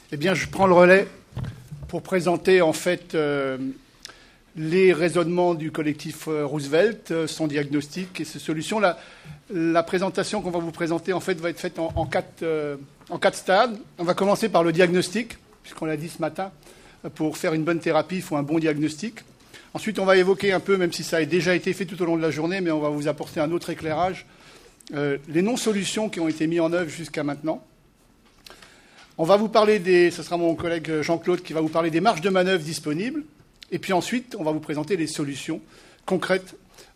Eh bien, je prends le relais pour présenter en fait les raisonnements du collectif Roosevelt, son diagnostic et ses solutions. La présentation qu'on va vous présenter en fait va être faite en quatre stades. On va commencer par le diagnostic, puisqu'on l'a dit ce matin. Pour faire une bonne thérapie, il faut un bon diagnostic. Ensuite, on va évoquer un peu, même si ça a déjà été fait tout au long de la journée, mais on va vous apporter un autre éclairage, les non-solutions qui ont été mises en œuvre jusqu'à maintenant. On va vous parler ce sera mon collègue Jean-Claude qui va vous parler des marges de manœuvre disponibles. Et puis ensuite, on va vous présenter les solutions concrètes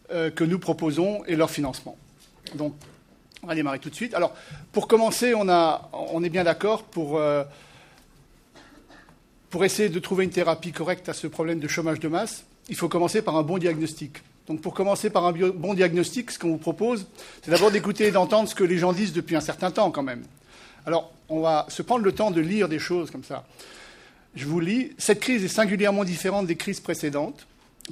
que nous proposons et leur financement. Donc, on va démarrer tout de suite. Alors, pour commencer, on est bien d'accord pour essayer de trouver une thérapie correcte à ce problème de chômage de masse, il faut commencer par un bon diagnostic. Donc, pour commencer par un bon diagnostic, ce qu'on vous propose, c'est d'abord d'écouter et d'entendre ce que les gens disent depuis un certain temps, quand même. Alors, on va se prendre le temps de lire des choses comme ça. Je vous lis. Cette crise est singulièrement différente des crises précédentes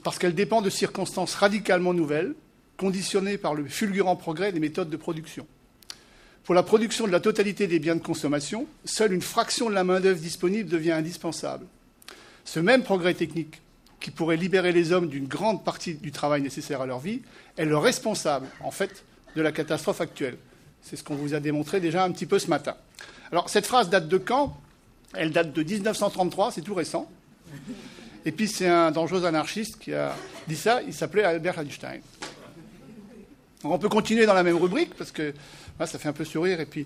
parce qu'elle dépend de circonstances radicalement nouvelles, conditionnées par le fulgurant progrès des méthodes de production. Pour la production de la totalité des biens de consommation, seule une fraction de la main-d'œuvre disponible devient indispensable. Ce même progrès technique, qui pourrait libérer les hommes d'une grande partie du travail nécessaire à leur vie, est le responsable, en fait, de la catastrophe actuelle. C'est ce qu'on vous a démontré déjà un petit peu ce matin. Alors, cette phrase date de quand ? Elle date de 1933, c'est tout récent. Et puis, c'est un dangereux anarchiste qui a dit ça, il s'appelait Albert Einstein. Donc, on peut continuer dans la même rubrique, parce que là, ça fait un peu sourire. Et puis,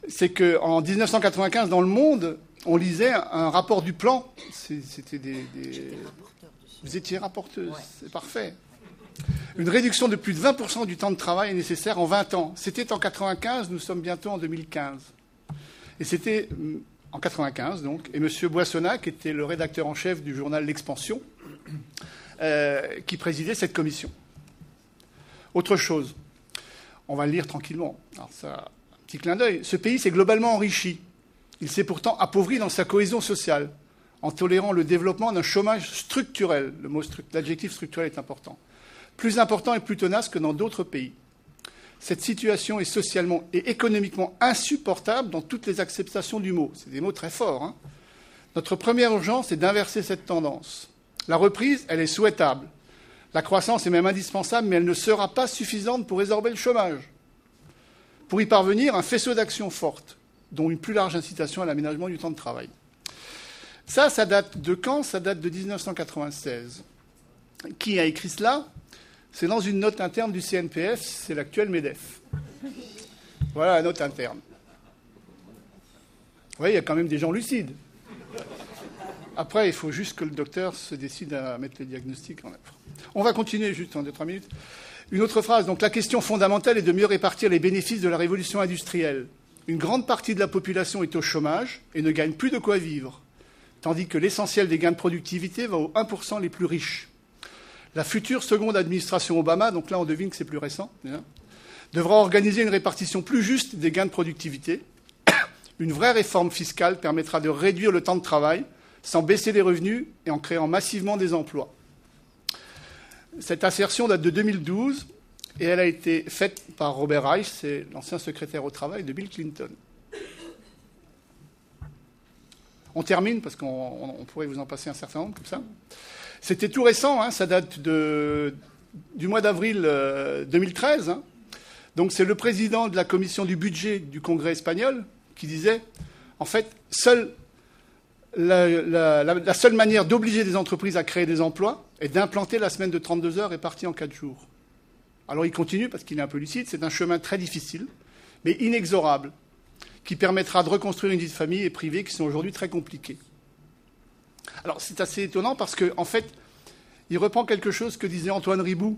c'est qu'en 1995, dans Le Monde, on lisait un rapport du plan. C'était Vous étiez rapporteuse, ouais. C'est parfait. Une réduction de plus de 20% du temps de travail est nécessaire en 20 ans. C'était en 1995, nous sommes bientôt en 2015. Et c'était en 1995, donc, et M. Boissonnat, qui était le rédacteur en chef du journal L'Expansion, qui présidait cette commission. Autre chose, on va le lire tranquillement. Alors ça, un petit clin d'œil. Ce pays s'est globalement enrichi. Il s'est pourtant appauvri dans sa cohésion sociale, en tolérant le développement d'un chômage structurel. L'adjectif structurel est important. Plus important et plus tenace que dans d'autres pays. Cette situation est socialement et économiquement insupportable dans toutes les acceptations du mot. C'est des mots très forts, hein. Notre première urgence est d'inverser cette tendance. La reprise, elle est souhaitable. La croissance est même indispensable, mais elle ne sera pas suffisante pour résorber le chômage. Pour y parvenir, un faisceau d'actions fortes, dont une plus large incitation à l'aménagement du temps de travail. Ça date de quand ? Ça date de 1996. Qui a écrit cela ? C'est dans une note interne du CNPF, c'est l'actuel MEDEF. Voilà la note interne. Vous voyez, il y a quand même des gens lucides. Après, il faut juste que le docteur se décide à mettre les diagnostics en œuvre. On va continuer juste en 2-3 minutes. Une autre phrase. Donc, la question fondamentale est de mieux répartir les bénéfices de la révolution industrielle. Une grande partie de la population est au chômage et ne gagne plus de quoi vivre, tandis que l'essentiel des gains de productivité va aux 1% les plus riches. La future seconde administration Obama, donc là on devine que c'est plus récent, devra organiser une répartition plus juste des gains de productivité. Une vraie réforme fiscale permettra de réduire le temps de travail sans baisser les revenus et en créant massivement des emplois. Cette assertion date de 2012 et elle a été faite par Robert Reich, c'est l'ancien secrétaire au travail de Bill Clinton. On termine, parce qu'on pourrait vous en passer un certain nombre comme ça. C'était tout récent, hein, ça date du mois d'avril 2013. Hein. Donc c'est le président de la commission du budget du Congrès espagnol qui disait, en fait, la seule manière d'obliger des entreprises à créer des emplois est d'implanter la semaine de 32 heures répartie en 4 jours. Alors il continue, parce qu'il est un peu lucide, c'est un chemin très difficile, mais inexorable, qui permettra de reconstruire une vie de famille et privée qui sont aujourd'hui très compliquées. Alors, c'est assez étonnant parce qu'en fait, il reprend quelque chose que disait Antoine Riboud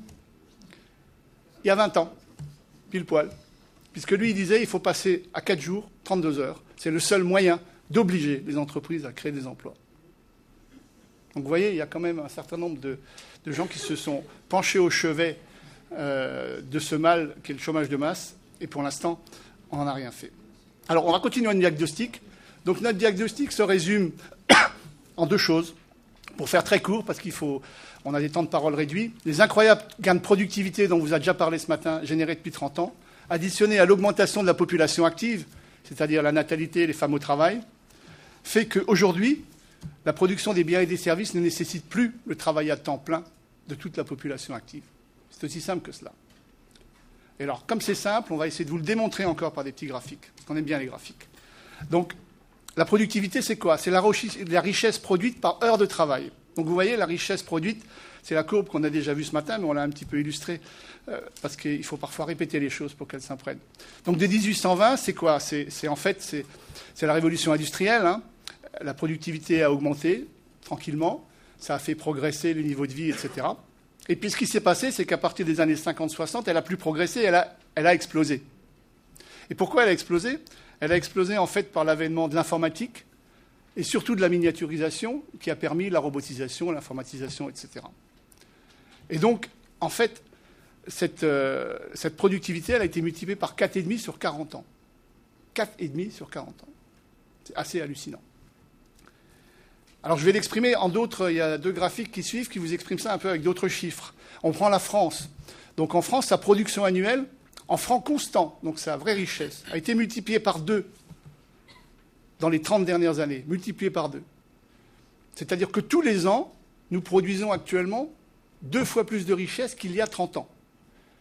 il y a 20 ans, pile poil. Puisque lui, il disait qu'il faut passer à 4 jours, 32 heures. C'est le seul moyen d'obliger les entreprises à créer des emplois. Donc, vous voyez, il y a quand même un certain nombre de gens qui se sont penchés au chevet de ce mal qu'est le chômage de masse. Et pour l'instant, on n'en a rien fait. Alors, on va continuer un diagnostic. Donc, notre diagnostic se résume en 2 choses, pour faire très court, parce on a des temps de parole réduits. Les incroyables gains de productivité dont vous avez déjà parlé ce matin, générés depuis 30 ans, additionnés à l'augmentation de la population active, c'est-à-dire la natalité et les femmes au travail, fait qu'aujourd'hui, la production des biens et des services ne nécessite plus le travail à temps plein de toute la population active. C'est aussi simple que cela. Et alors, comme c'est simple, on va essayer de vous le démontrer encore par des petits graphiques, parce qu'on aime bien les graphiques. Donc, la productivité, c'est quoi? C'est la richesse produite par heure de travail. Donc, vous voyez, la richesse produite, c'est la courbe qu'on a déjà vue ce matin, mais on l'a un petit peu illustrée, parce qu'il faut parfois répéter les choses pour qu'elles s'imprègnent. Donc, dès 1820, c'est quoi? C'est la révolution industrielle, hein. La productivité a augmenté tranquillement, ça a fait progresser le niveau de vie, etc. Et puis ce qui s'est passé, c'est qu'à partir des années 50-60, elle n'a plus progressé, elle a explosé. Et pourquoi elle a explosé? Elle a explosé en fait par l'avènement de l'informatique et surtout de la miniaturisation qui a permis la robotisation, l'informatisation, etc. Et donc, en fait, cette productivité, elle a été multipliée par 4,5 sur 40 ans. 4,5 sur 40 ans. C'est assez hallucinant. Alors je vais l'exprimer en d'autres, il y a 2 graphiques qui suivent qui vous expriment ça un peu avec d'autres chiffres. On prend la France. Donc en France, sa production annuelle, en francs constants, donc sa vraie richesse, a été multipliée par 2 dans les 30 dernières années, multipliée par 2. C'est-à-dire que tous les ans, nous produisons actuellement 2 fois plus de richesse qu'il y a 30 ans.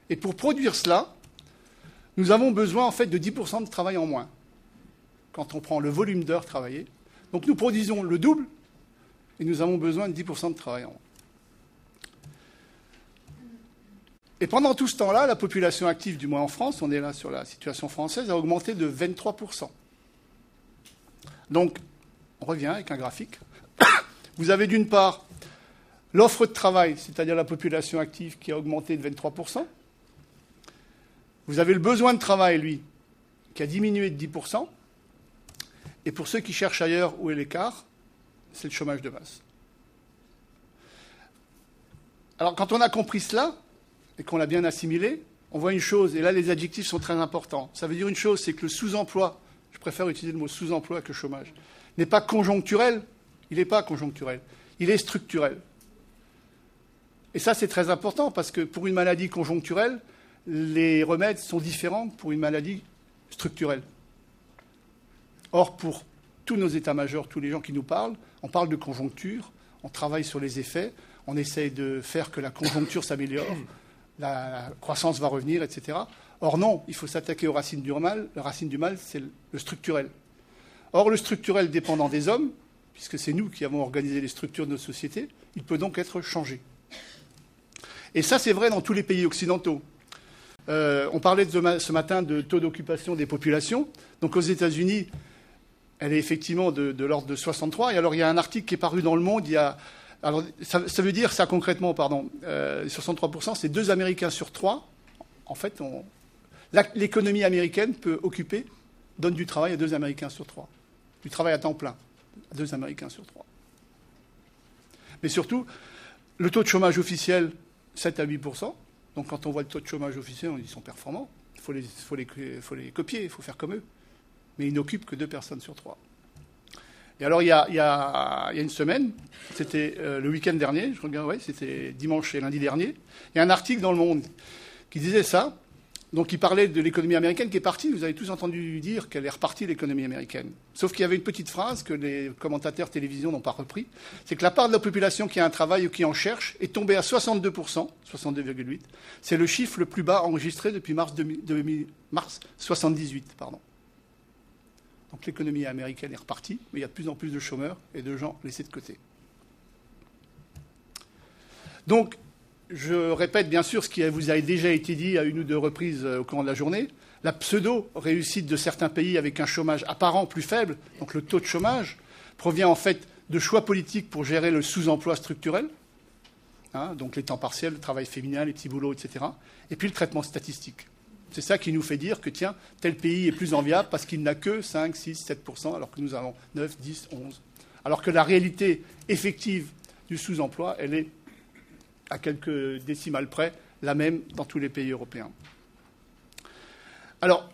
Et pour produire cela, nous avons besoin en fait de 10% de travail en moins, quand on prend le volume d'heures travaillées. Donc nous produisons le double, et nous avons besoin de 10% de travail en moins. Et pendant tout ce temps-là, la population active, du moins en France, on est là sur la situation française, a augmenté de 23%. Donc, on revient avec un graphique. Vous avez d'une part l'offre de travail, c'est-à-dire la population active qui a augmenté de 23%. Vous avez le besoin de travail, lui, qui a diminué de 10%. Et pour ceux qui cherchent ailleurs où est l'écart, c'est le chômage de masse. Alors, quand on a compris cela, et qu'on l'a bien assimilé, on voit une chose, et là les adjectifs sont très importants. Ça veut dire une chose, c'est que le sous-emploi, je préfère utiliser le mot sous-emploi que chômage, n'est pas conjoncturel, il n'est pas conjoncturel, il est structurel. Et ça, c'est très important, parce que pour une maladie conjoncturelle, les remèdes sont différents pour une maladie structurelle. Or, pour tous nos états-majors, tous les gens qui nous parlent, on parle de conjoncture, on travaille sur les effets, on essaye de faire que la conjoncture s'améliore, la croissance va revenir, etc. Or non, il faut s'attaquer aux racines du mal. La racine du mal, c'est le structurel. Or, le structurel dépendant des hommes, puisque c'est nous qui avons organisé les structures de nos sociétés, il peut donc être changé. Et ça, c'est vrai dans tous les pays occidentaux. On parlait ce matin de taux d'occupation des populations. Donc aux États-Unis, elle est effectivement de l'ordre de 63. Et alors, il y a un article qui est paru dans Le Monde. Alors, ça veut dire, ça concrètement, 63%, c'est 2 Américains sur 3. En fait, l'économie américaine donne du travail à 2 Américains sur 3. Du travail à temps plein à 2 Américains sur 3. Mais surtout, le taux de chômage officiel, 7 à 8%. Donc quand on voit le taux de chômage officiel, on dit qu'ils sont performants. Il faut les copier, il faut faire comme eux. Mais ils n'occupent que 2 personnes sur 3. Et alors, il y a une semaine, c'était le week-end dernier, je regarde, ouais, c'était dimanche et lundi dernier, il y a un article dans Le Monde qui disait ça. Donc, il parlait de l'économie américaine qui est partie. Vous avez tous entendu dire qu'elle est repartie, l'économie américaine. Sauf qu'il y avait une petite phrase que les commentateurs télévision n'ont pas repris. C'est que la part de la population qui a un travail ou qui en cherche est tombée à 62%, 62,8%. C'est le chiffre le plus bas enregistré depuis mars 78, pardon. Donc l'économie américaine est repartie, mais il y a de plus en plus de chômeurs et de gens laissés de côté. Donc, je répète bien sûr ce qui vous a déjà été dit à 1 ou 2 reprises au cours de la journée. La pseudo-réussite de certains pays avec un chômage apparent plus faible, donc le taux de chômage, provient en fait de choix politiques pour gérer le sous-emploi structurel, donc les temps partiels, le travail féminin, les petits boulots, etc. Et puis le traitement statistique. C'est ça qui nous fait dire que, tiens, tel pays est plus enviable parce qu'il n'a que 5, 6, 7%, alors que nous avons 9, 10, 11. Alors que la réalité effective du sous-emploi, elle est, à quelques décimales près, la même dans tous les pays européens. Alors,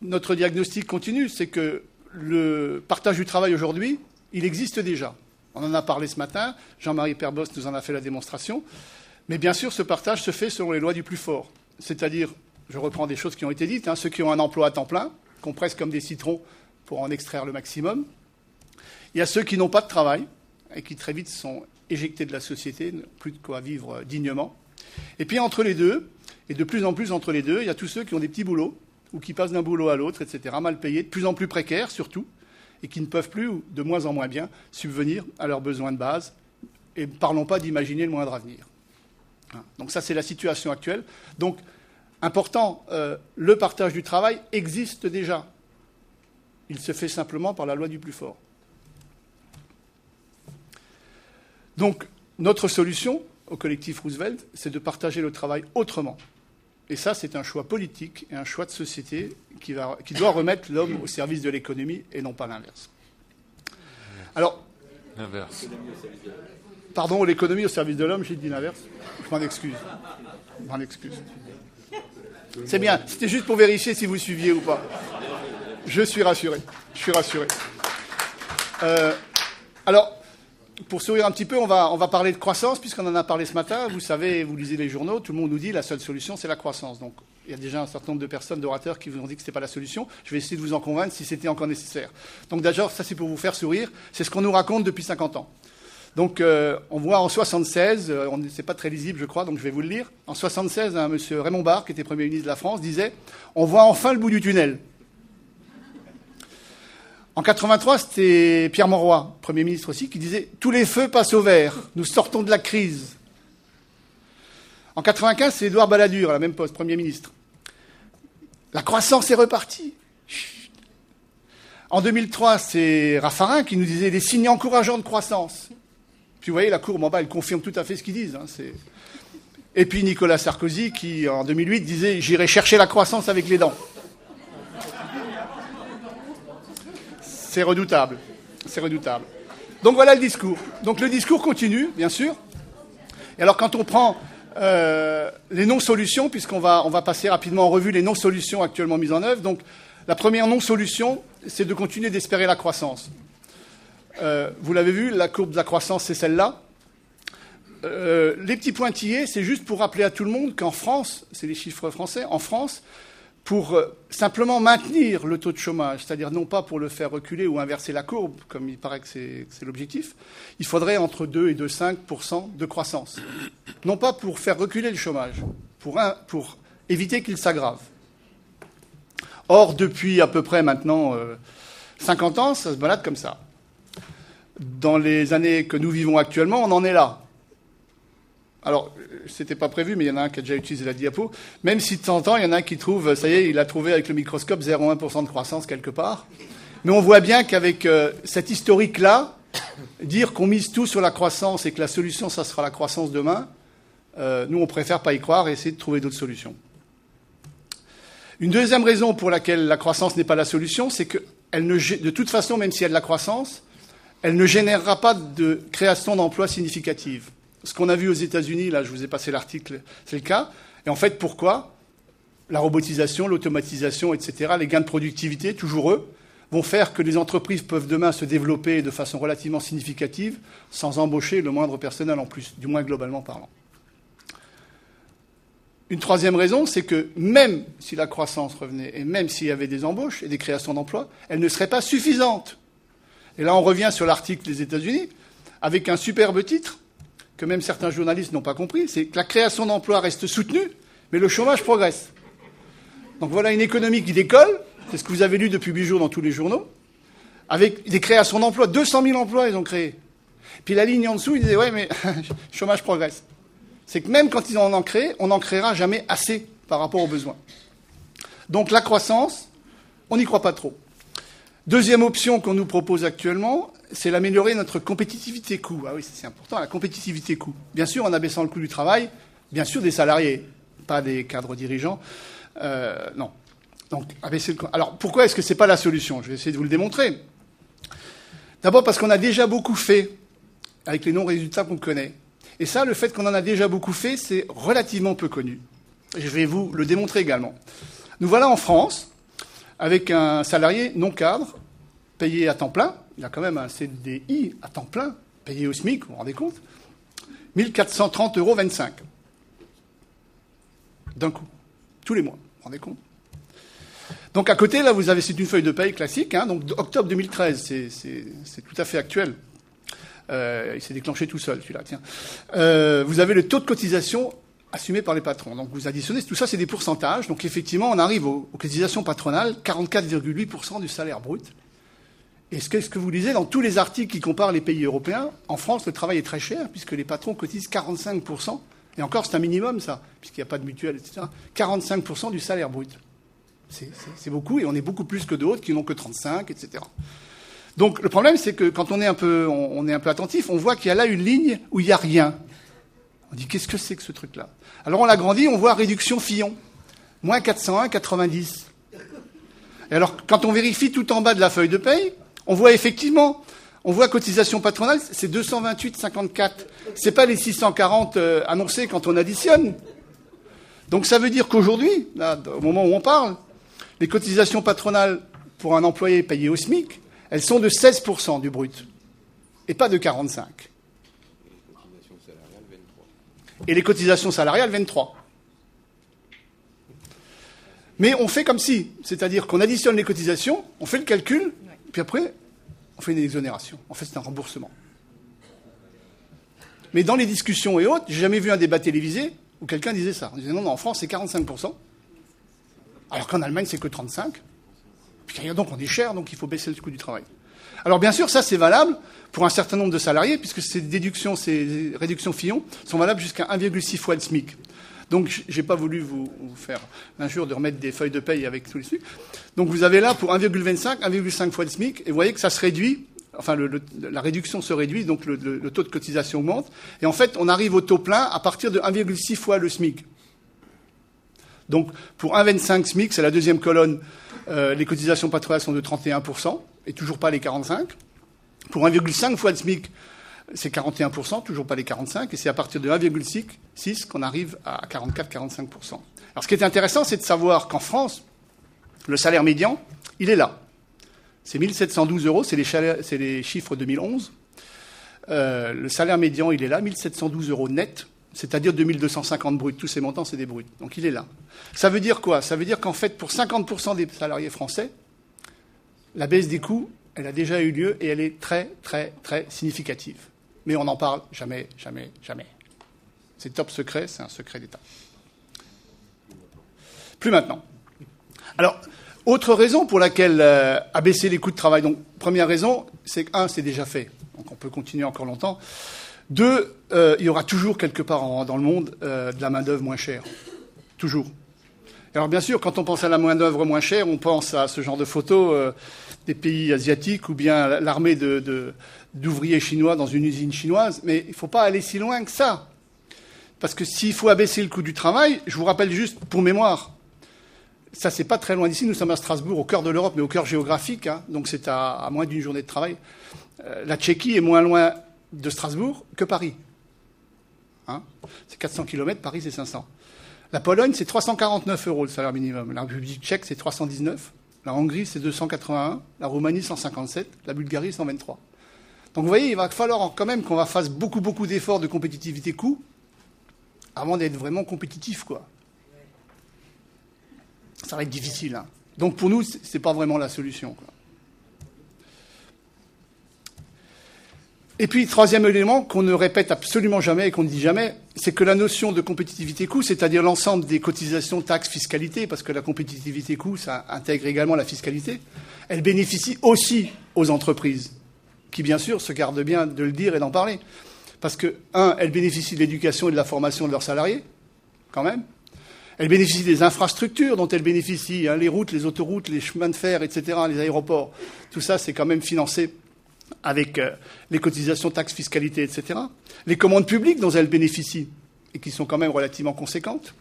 notre diagnostic continue, c'est que le partage du travail aujourd'hui, il existe déjà. On en a parlé ce matin, Jean-Marie Perbos nous en a fait la démonstration. Mais bien sûr, ce partage se fait selon les lois du plus fort. C'est-à-dire, je reprends des choses qui ont été dites, ceux qui ont un emploi à temps plein, qu'on presse comme des citrons pour en extraire le maximum. Il y a ceux qui n'ont pas de travail et qui très vite sont éjectés de la société, plus de quoi vivre dignement. Et puis entre les deux, et de plus en plus entre les deux, il y a tous ceux qui ont des petits boulots, ou qui passent d'un boulot à l'autre, etc., mal payés, de plus en plus précaires surtout, et qui ne peuvent plus, ou de moins en moins bien, subvenir à leurs besoins de base. Et ne parlons pas d'imaginer le moindre avenir. Donc ça, c'est la situation actuelle. Donc, important, le partage du travail existe déjà. Il se fait simplement par la loi du plus fort. Donc, notre solution au collectif Roosevelt, c'est de partager le travail autrement. Et ça, c'est un choix politique et un choix de société qui doit remettre l'homme au service de l'économie et non pas l'inverse. Alors, l'inverse. Pardon, l'économie au service de l'homme, j'ai dit l'inverse. Je m'en excuse. C'est bien, c'était juste pour vérifier si vous suiviez ou pas. Je suis rassuré. Alors, pour sourire un petit peu, on va parler de croissance, puisqu'on en a parlé ce matin. Vous savez, vous lisez les journaux, tout le monde nous dit la seule solution, c'est la croissance. Donc, il y a déjà un certain nombre de personnes, d'orateurs, qui vous ont dit que ce n'était pas la solution. Je vais essayer de vous en convaincre si c'était encore nécessaire. Donc, d'abord, ça, c'est pour vous faire sourire. C'est ce qu'on nous raconte depuis 50 ans. Donc, on voit en 76, c'est pas très lisible, je crois, donc je vais vous le lire. En 76, un monsieur Raymond Barre, qui était Premier ministre de la France, disait « On voit enfin le bout du tunnel ». En 83, c'était Pierre Mauroy, Premier ministre aussi, qui disait « Tous les feux passent au vert, nous sortons de la crise ». En 95, c'est Édouard Balladur, à la même poste, Premier ministre. La croissance est repartie. En 2003, c'est Raffarin qui nous disait « Des signes encourageants de croissance ». Puis vous voyez, la courbe en bas, elle confirme tout à fait ce qu'ils disent. Et puis Nicolas Sarkozy qui, en 2008, disait « J'irai chercher la croissance avec les dents ». C'est redoutable. Donc voilà le discours. Donc le discours continue, bien sûr. Et alors quand on prend les non-solutions, puisqu'on va passer rapidement en revue les non-solutions actuellement mises en œuvre, donc la première non-solution, c'est de continuer d'espérer la croissance. Vous l'avez vu, la courbe de la croissance, c'est celle-là. Les petits pointillés, c'est juste pour rappeler à tout le monde qu'en France, c'est les chiffres français, en France, pour simplement maintenir le taux de chômage, c'est-à-dire non pas pour le faire reculer ou inverser la courbe, comme il paraît que c'est l'objectif, il faudrait entre 2 et 2,5% de croissance. Non pas pour faire reculer le chômage, pour éviter qu'il s'aggrave. Or, depuis à peu près maintenant 50 ans, ça se balade comme ça. Dans les années que nous vivons actuellement, on en est là. Alors, c'était pas prévu, mais il y en a un qui a déjà utilisé la diapo. Même si de temps en temps, il y en a un qui trouve, ça y est, il a trouvé avec le microscope 0,1% de croissance quelque part. Mais on voit bien qu'avec cet historique-là, dire qu'on mise tout sur la croissance et que la solution, ça sera la croissance demain, nous, on préfère pas y croire et essayer de trouver d'autres solutions. Une deuxième raison pour laquelle la croissance n'est pas la solution, c'est que de toute façon, même s'il y a de la croissance, elle ne générera pas de création d'emplois significative. Ce qu'on a vu aux États-Unis, là, je vous ai passé l'article, c'est le cas. Et en fait, pourquoi ? La robotisation, l'automatisation, etc., les gains de productivité, toujours eux, vont faire que les entreprises peuvent demain se développer de façon relativement significative sans embaucher le moindre personnel en plus, du moins globalement parlant. Une troisième raison, c'est que même si la croissance revenait et même s'il y avait des embauches et des créations d'emplois, elles ne seraient pas suffisantes. Et là, on revient sur l'article des États-Unis avec un superbe titre que même certains journalistes n'ont pas compris, c'est que la création d'emplois reste soutenue, mais le chômage progresse. Donc voilà une économie qui décolle, c'est ce que vous avez lu depuis 8 jours dans tous les journaux, avec des créations d'emplois, 200 000 emplois ils ont créé. Puis la ligne en dessous, ils disaient, ouais, mais le chômage progresse. C'est que même quand ils en ont créé, on n'en créera jamais assez par rapport aux besoins. Donc la croissance, on n'y croit pas trop. Deuxième option qu'on nous propose actuellement, c'est d'améliorer notre compétitivité coût. Ah oui, c'est important, la compétitivité coût. Bien sûr, en abaissant le coût du travail, bien sûr des salariés, pas des cadres dirigeants. Non. Donc, abaisser le coût. Alors, pourquoi est-ce que ce n'est pas la solution ? Je vais essayer de vous le démontrer. D'abord parce qu'on a déjà beaucoup fait avec les non-résultats qu'on connaît. Et ça, le fait qu'on en a déjà beaucoup fait, c'est relativement peu connu. Je vais vous le démontrer également. Nous voilà en France, avec un salarié non cadre, payé à temps plein. Il a quand même un CDI à temps plein, payé au SMIC, vous vous rendez compte ? 1 430,25 € d'un coup, tous les mois, vous vous rendez compte ? Donc à côté, là, c'est une feuille de paye classique, hein, donc octobre 2013, c'est tout à fait actuel. Il s'est déclenché tout seul, celui-là, tiens. Vous avez le taux de cotisation assumé par les patrons. Donc vous additionnez, tout ça, c'est des pourcentages. Donc effectivement, on arrive aux cotisations patronales, 44,8% du salaire brut. Et ce que vous lisez dans tous les articles qui comparent les pays européens, en France, le travail est très cher, puisque les patrons cotisent 45%. Et encore, c'est un minimum, ça, puisqu'il n'y a pas de mutuelle, etc. 45% du salaire brut. C'est beaucoup, et on est beaucoup plus que d'autres qui n'ont que 35, etc. Donc le problème, c'est que quand on est un peu attentif, on voit qu'il y a là une ligne où il n'y a rien. On dit, qu'est-ce que c'est que ce truc-là? Alors on l'agrandit, on voit réduction Fillon, moins 401,90. Et alors, quand on vérifie tout en bas de la feuille de paye, on voit effectivement, cotisation patronale, c'est 228,54. C'est pas les 640 annoncés quand on additionne. Donc ça veut dire qu'aujourd'hui, là, au moment où on parle, les cotisations patronales pour un employé payé au SMIC, elles sont de 16% du brut, et pas de 45%. Et les cotisations salariales, 23%. Mais on fait comme si, c'est-à-dire qu'on additionne les cotisations, on fait le calcul, puis après, on fait une exonération. En fait, c'est un remboursement. Mais dans les discussions et autres, j'ai jamais vu un débat télévisé où quelqu'un disait ça. On disait non, en France, c'est 45%, alors qu'en Allemagne, c'est que 35%. Puis donc, on est cher, donc il faut baisser le coût du travail. Alors bien sûr, ça c'est valable pour un certain nombre de salariés, puisque ces réductions Fillon sont valables jusqu'à 1,6 fois le SMIC. Donc j'ai pas voulu vous faire l'injure de remettre des feuilles de paye avec tous les SMIC. Donc vous avez là pour 1,25, 1,5 fois le SMIC, et vous voyez que ça se réduit, enfin la réduction se réduit, donc le taux de cotisation augmente, et en fait on arrive au taux plein à partir de 1,6 fois le SMIC. Donc pour 1,25 SMIC, c'est la deuxième colonne, les cotisations patronales sont de 31%, et toujours pas les 45%. Pour 1,5 fois le SMIC, c'est 41%, toujours pas les 45%, et c'est à partir de 1,6 qu'on arrive à 44-45%. Alors ce qui est intéressant, c'est de savoir qu'en France, le salaire médian, il est là. C'est 1 712 euros, c'est les chiffres 2011. Le salaire médian, il est là, 1 712 euros net, c'est-à-dire 2 250 bruts. Tous ces montants, c'est des bruts. Donc il est là. Ça veut dire quoi? Ça veut dire qu'en fait, pour 50% des salariés français, la baisse des coûts, elle a déjà eu lieu et elle est très, très, très significative. Mais on n'en parle jamais, jamais, jamais. C'est top secret, c'est un secret d'État. Plus maintenant. Alors, autre raison pour laquelle abaisser les coûts de travail. Donc, première raison, c'est que, c'est déjà fait. Donc, on peut continuer encore longtemps. 2, il y aura toujours quelque part dans le monde de la main-d'œuvre moins chère. Toujours. Alors, bien sûr, quand on pense à la main-d'œuvre moins chère, on pense à ce genre de photos des pays asiatiques ou bien l'armée d'ouvriers chinois dans une usine chinoise. Mais il ne faut pas aller si loin que ça. Parce que s'il faut abaisser le coût du travail, je vous rappelle juste pour mémoire, ça c'est pas très loin d'ici, nous sommes à Strasbourg, au cœur de l'Europe, mais au cœur géographique, hein, donc c'est à moins d'une journée de travail. La Tchéquie est moins loin de Strasbourg que Paris. Hein, c'est 400 km, Paris c'est 500. La Pologne, c'est 349 euros le salaire minimum. La République tchèque, c'est 319. La Hongrie, c'est 281. La Roumanie, 157. La Bulgarie, 123. Donc vous voyez, il va falloir quand même qu'on fasse beaucoup, beaucoup d'efforts de compétitivité coût avant d'être vraiment compétitif, quoi. Ça va être difficile. Hein. Donc pour nous, c'est pas vraiment la solution, quoi. Et puis, troisième élément qu'on ne répète absolument jamais et qu'on ne dit jamais, c'est que la notion de compétitivité coût, c'est-à-dire l'ensemble des cotisations, taxes, fiscalité, parce que la compétitivité coût, ça intègre également la fiscalité, elle bénéficie aussi aux entreprises, qui bien sûr se gardent bien de le dire et d'en parler. Parce que, elles bénéficient de l'éducation et de la formation de leurs salariés, quand même. Elles bénéficient des infrastructures dont elles bénéficient, hein, les routes, les autoroutes, les chemins de fer, etc., les aéroports. Tout ça, c'est quand même financé avec les cotisations, taxes, fiscalité, etc. Les commandes publiques dont elles bénéficient, et qui sont quand même relativement conséquentes.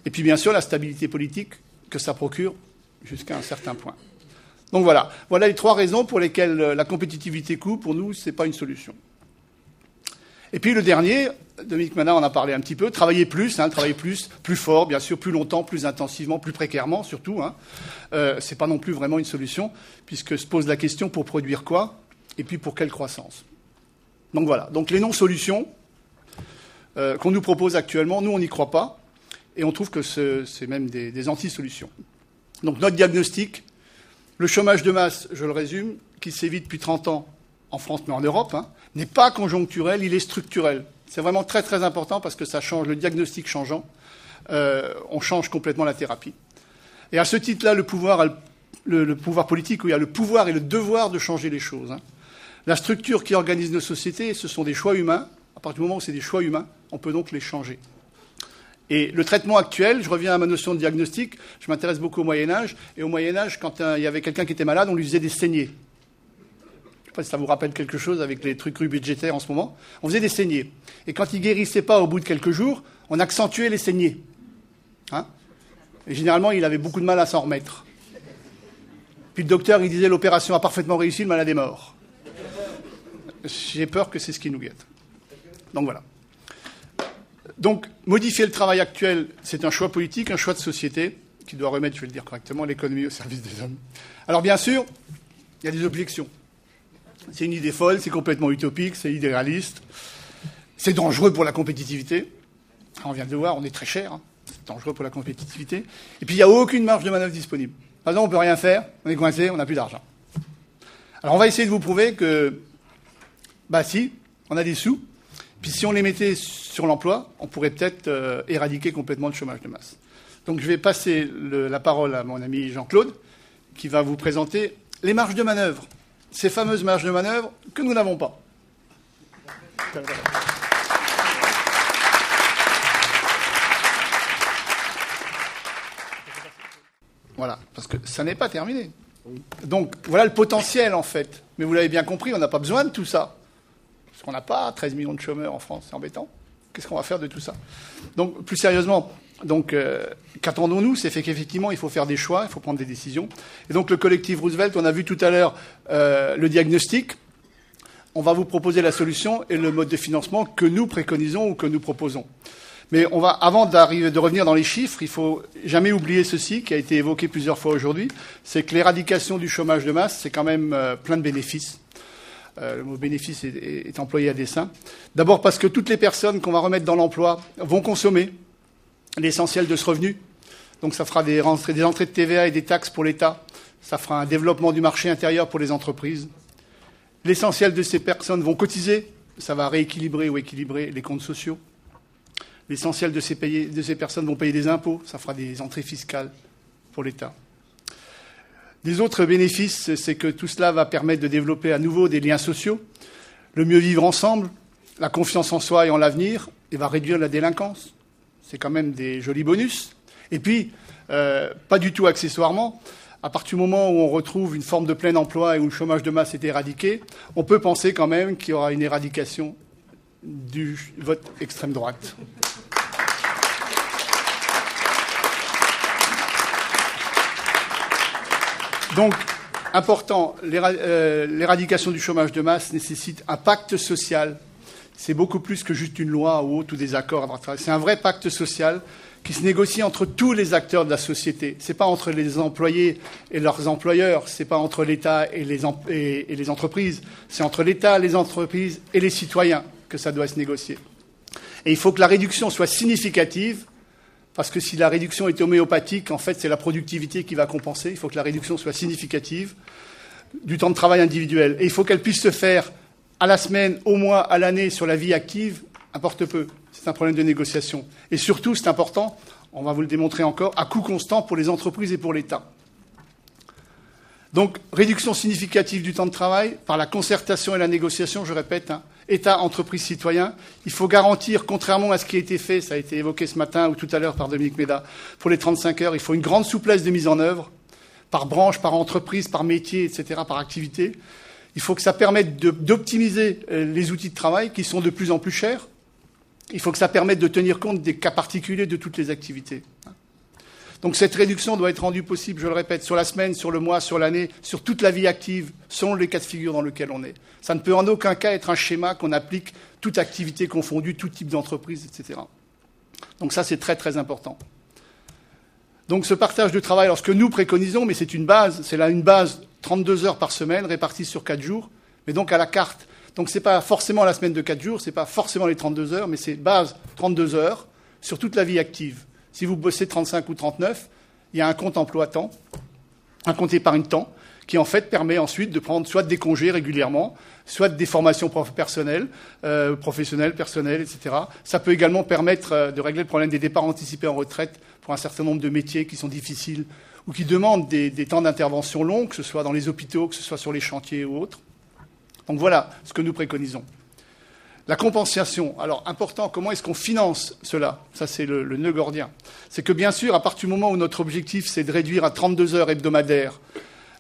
Et puis, bien sûr, la stabilité politique que ça procure jusqu'à un certain point. Donc voilà. Voilà les 3 raisons pour lesquelles la compétitivité coût, pour nous, c'est pas une solution. Et puis le dernier, Dominique Manat en a parlé un petit peu, travailler plus, plus fort, bien sûr, plus longtemps, plus intensivement, plus précairement, surtout. Hein. C'est pas non plus vraiment une solution, puisque se pose la question pour produire quoi, et puis pour quelle croissance. Donc voilà. Donc les non-solutions qu'on nous propose actuellement, nous on n'y croit pas, et on trouve que c'est même des anti-solutions. Donc notre diagnostic, le chômage de masse, je le résume, qui sévit depuis 30 ans en France mais en Europe, n'est pas conjoncturel, il est structurel. C'est vraiment très très important parce que ça change, le diagnostic changeant, on change complètement la thérapie. Et à ce titre-là, le pouvoir politique, où il y a le pouvoir et le devoir de changer les choses. La structure qui organise nos sociétés, ce sont des choix humains. À partir du moment où c'est des choix humains, on peut donc les changer. Et le traitement actuel, je reviens à ma notion de diagnostic, je m'intéresse beaucoup au Moyen-Âge. Et au Moyen-Âge, quand il y avait quelqu'un qui était malade, on lui faisait des saignées. Je ne sais pas si ça vous rappelle quelque chose avec les trucs budgétaires en ce moment. On faisait des saignées. Et quand il ne guérissait pas au bout de quelques jours, on accentuait les saignées. Et généralement, il avait beaucoup de mal à s'en remettre. Puis le docteur, il disait l'opération a parfaitement réussi, le malade est mort. J'ai peur que c'est ce qui nous guette. Donc voilà. Donc, modifier le travail actuel, c'est un choix politique, un choix de société, qui doit remettre, je vais le dire correctement, l'économie au service des hommes. Alors bien sûr, il y a des objections. C'est une idée folle, c'est complètement utopique, c'est idéaliste, c'est dangereux pour la compétitivité. On vient de le voir, on est très cher, c'est dangereux pour la compétitivité. Et puis il n'y a aucune marge de manœuvre disponible. Par exemple, on ne peut rien faire, on est coincé, on n'a plus d'argent. Alors on va essayer de vous prouver que, si, on a des sous, puis si on les mettait sur l'emploi, on pourrait peut-être éradiquer complètement le chômage de masse. Donc je vais passer la parole à mon ami Jean-Claude, qui va vous présenter les marges de manœuvre, ces fameuses marges de manœuvre que nous n'avons pas. Voilà, parce que ça n'est pas terminé. Donc voilà le potentiel en fait. Mais vous l'avez bien compris, on n'a pas besoin de tout ça. Parce qu'on n'a pas 13 millions de chômeurs en France, c'est embêtant. Qu'est-ce qu'on va faire de tout ça? Donc plus sérieusement, qu'attendons-nous? C'est fait qu'effectivement, il faut faire des choix, il faut prendre des décisions. Et donc le collectif Roosevelt, on a vu tout à l'heure le diagnostic. On va vous proposer la solution et le mode de financement que nous préconisons ou que nous proposons. Mais avant de revenir dans les chiffres, il faut jamais oublier ceci, qui a été évoqué plusieurs fois aujourd'hui, c'est que l'éradication du chômage de masse, c'est quand même plein de bénéfices. Le mot bénéfice est employé à dessein. D'abord parce que toutes les personnes qu'on va remettre dans l'emploi vont consommer l'essentiel de ce revenu. Donc ça fera des entrées de TVA et des taxes pour l'État. Ça fera un développement du marché intérieur pour les entreprises. L'essentiel de ces personnes vont cotiser. Ça va rééquilibrer ou équilibrer les comptes sociaux. L'essentiel de ces personnes vont payer des impôts. Ça fera des entrées fiscales pour l'État. Les autres bénéfices, c'est que tout cela va permettre de développer à nouveau des liens sociaux, le mieux vivre ensemble, la confiance en soi et en l'avenir, et va réduire la délinquance. C'est quand même des jolis bonus. Et puis, pas du tout accessoirement, à partir du moment où on retrouve une forme de plein emploi et où le chômage de masse est éradiqué, on peut penser quand même qu'il y aura une éradication du vote extrême droite. Donc, important, l'éradication du chômage de masse nécessite un pacte social. C'est beaucoup plus que juste une loi ou autre ou des accords. C'est un vrai pacte social qui se négocie entre tous les acteurs de la société. Ce n'est pas entre les employés et leurs employeurs, ce n'est pas entre l'État et les entreprises, c'est entre l'État, les entreprises et les citoyens que ça doit se négocier. Et il faut que la réduction soit significative, parce que si la réduction est homéopathique, en fait, c'est la productivité qui va compenser. Il faut que la réduction soit significative du temps de travail individuel. Et il faut qu'elle puisse se faire à la semaine, au mois, à l'année, sur la vie active, importe peu. C'est un problème de négociation. Et surtout, c'est important, on va vous le démontrer encore, à coût constant pour les entreprises et pour l'État. Donc, réduction significative du temps de travail par la concertation et la négociation, je répète, État, entreprise, citoyen. Il faut garantir, contrairement à ce qui a été fait, ça a été évoqué ce matin ou tout à l'heure par Dominique Méda, pour les 35 heures, il faut une grande souplesse de mise en œuvre, par branche, par entreprise, par métier, etc., par activité. Il faut que ça permette d'optimiser les outils de travail qui sont de plus en plus chers. Il faut que ça permette de tenir compte des cas particuliers de toutes les activités. Donc cette réduction doit être rendue possible, je le répète, sur la semaine, sur le mois, sur l'année, sur toute la vie active, selon les cas de figure dans lesquels on est. Ça ne peut en aucun cas être un schéma qu'on applique toute activité confondue, tout type d'entreprise, etc. Donc ça, c'est très très important. Donc ce partage de travail, alors ce que nous préconisons, mais c'est une base, c'est là une base 32 heures par semaine, réparties sur 4 jours, mais donc à la carte. Donc c'est pas forcément la semaine de 4 jours, c'est pas forcément les 32 heures, mais c'est base 32 heures sur toute la vie active. Si vous bossez 35 ou 39, il y a un compte emploi-temps, un compte épargne-temps, qui en fait permet ensuite de prendre soit des congés régulièrement, soit des formations professionnelles, personnelles, etc. Ça peut également permettre de régler le problème des départs anticipés en retraite pour un certain nombre de métiers qui sont difficiles ou qui demandent des temps d'intervention longs, que ce soit dans les hôpitaux, que ce soit sur les chantiers ou autres. Donc voilà ce que nous préconisons. La compensation. Alors, important, comment est-ce qu'on finance cela? Ça, c'est le nœud gordien. C'est que, bien sûr, à partir du moment où notre objectif, c'est de réduire à 32 heures hebdomadaires,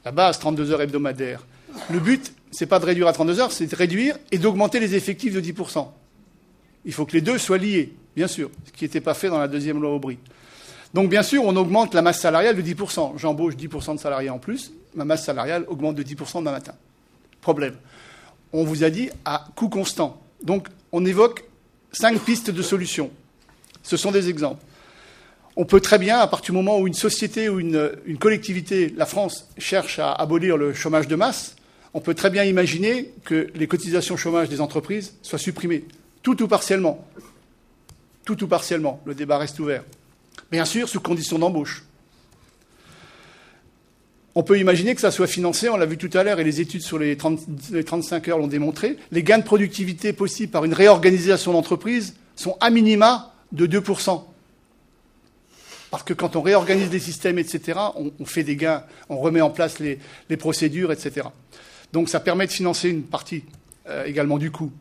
la base, 32 heures hebdomadaires, le but, c'est pas de réduire à 32 heures, c'est de réduire et d'augmenter les effectifs de 10%. Il faut que les deux soient liés, bien sûr, ce qui n'était pas fait dans la deuxième loi Aubry. Donc, bien sûr, on augmente la masse salariale de 10%. J'embauche 10% de salariés en plus, ma masse salariale augmente de 10% demain matin. Problème. On vous a dit à coût constant. Donc, on évoque 5 pistes de solutions. Ce sont des exemples. On peut très bien, à partir du moment où une société ou une collectivité, la France, cherche à abolir le chômage de masse, on peut très bien imaginer que les cotisations chômage des entreprises soient supprimées, tout ou partiellement. Tout ou partiellement. Le débat reste ouvert. Bien sûr, sous condition d'embauche. On peut imaginer que ça soit financé, on l'a vu tout à l'heure, et les études sur les 35 heures l'ont démontré, les gains de productivité possibles par une réorganisation d'entreprise sont à minima de 2%. Parce que quand on réorganise les systèmes, etc., on fait des gains, on remet en place les procédures, etc. Donc ça permet de financer une partie également du coût.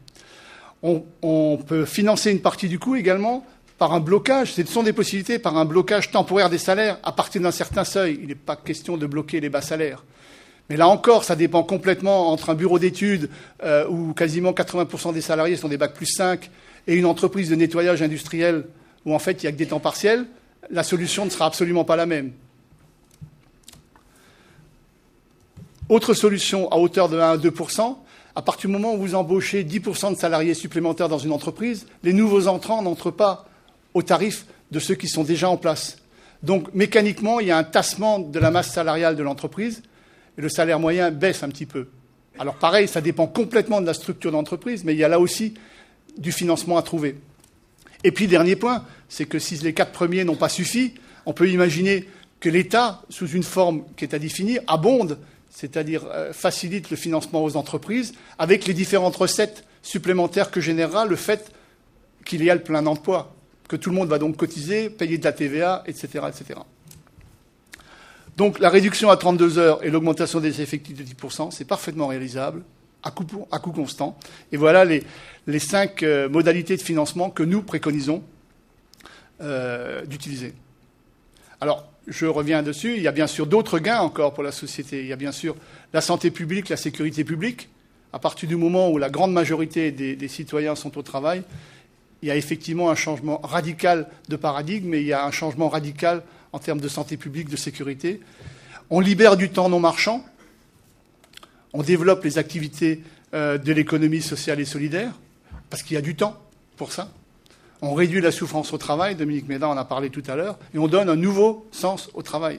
On peut financer une partie du coût également par un blocage, ce sont des possibilités, par un blocage temporaire des salaires à partir d'un certain seuil. Il n'est pas question de bloquer les bas salaires. Mais là encore, ça dépend complètement entre un bureau d'études où quasiment 80% des salariés sont des bac plus 5 et une entreprise de nettoyage industriel où en fait il n'y a que des temps partiels. La solution ne sera absolument pas la même. Autre solution à hauteur de 1 à 2%, à partir du moment où vous embauchez 10% de salariés supplémentaires dans une entreprise, les nouveaux entrants n'entrent pas au tarif de ceux qui sont déjà en place. Donc, mécaniquement, il y a un tassement de la masse salariale de l'entreprise et le salaire moyen baisse un petit peu. Alors, pareil, ça dépend complètement de la structure d'entreprise, mais il y a là aussi du financement à trouver. Et puis, dernier point, c'est que si les 4 premiers n'ont pas suffi, on peut imaginer que l'État, sous une forme qui est à définir, abonde, c'est-à-dire facilite le financement aux entreprises, avec les différentes recettes supplémentaires que générera le fait qu'il y a le plein emploi, que tout le monde va donc cotiser, payer de la TVA, etc., etc. Donc la réduction à 32 heures et l'augmentation des effectifs de 10%, c'est parfaitement réalisable, à coût constant. Et voilà les 5 modalités de financement que nous préconisons d'utiliser. Alors, je reviens dessus. Il y a bien sûr d'autres gains encore pour la société. Il y a bien sûr la santé publique, la sécurité publique. À partir du moment où la grande majorité des citoyens sont au travail, il y a effectivement un changement radical de paradigme et il y a un changement radical en termes de santé publique, de sécurité. On libère du temps non marchand. On développe les activités de l'économie sociale et solidaire parce qu'il y a du temps pour ça. On réduit la souffrance au travail, Dominique Méda en a parlé tout à l'heure, et on donne un nouveau sens au travail.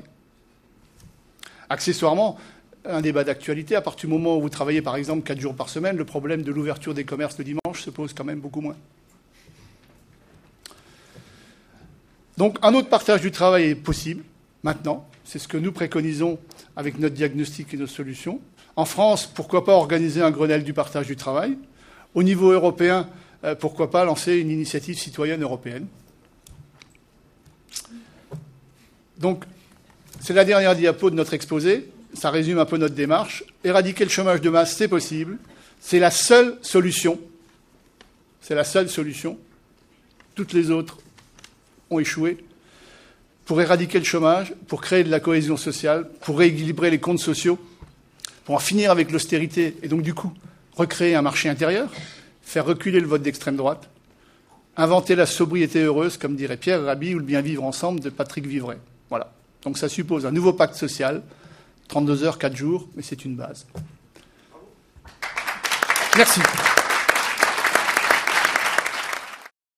Accessoirement, un débat d'actualité, à partir du moment où vous travaillez par exemple 4 jours par semaine, le problème de l'ouverture des commerces le dimanche se pose quand même beaucoup moins. Donc un autre partage du travail est possible, maintenant, c'est ce que nous préconisons avec notre diagnostic et nos solutions. En France, pourquoi pas organiser un Grenelle du partage du travail? Au niveau européen, pourquoi pas lancer une initiative citoyenne européenne. Donc, c'est la dernière diapo de notre exposé. Ça résume un peu notre démarche. Éradiquer le chômage de masse, c'est possible. C'est la seule solution. C'est la seule solution. Toutes les autres ont échoué. Pour éradiquer le chômage, pour créer de la cohésion sociale, pour rééquilibrer les comptes sociaux, pour en finir avec l'austérité et donc, du coup, recréer un marché intérieur, faire reculer le vote d'extrême droite, inventer la sobriété heureuse, comme dirait Pierre Rabhi, ou le bien vivre ensemble de Patrick Vivray. Voilà. Donc ça suppose un nouveau pacte social, 32 heures, 4 jours, mais c'est une base. Merci.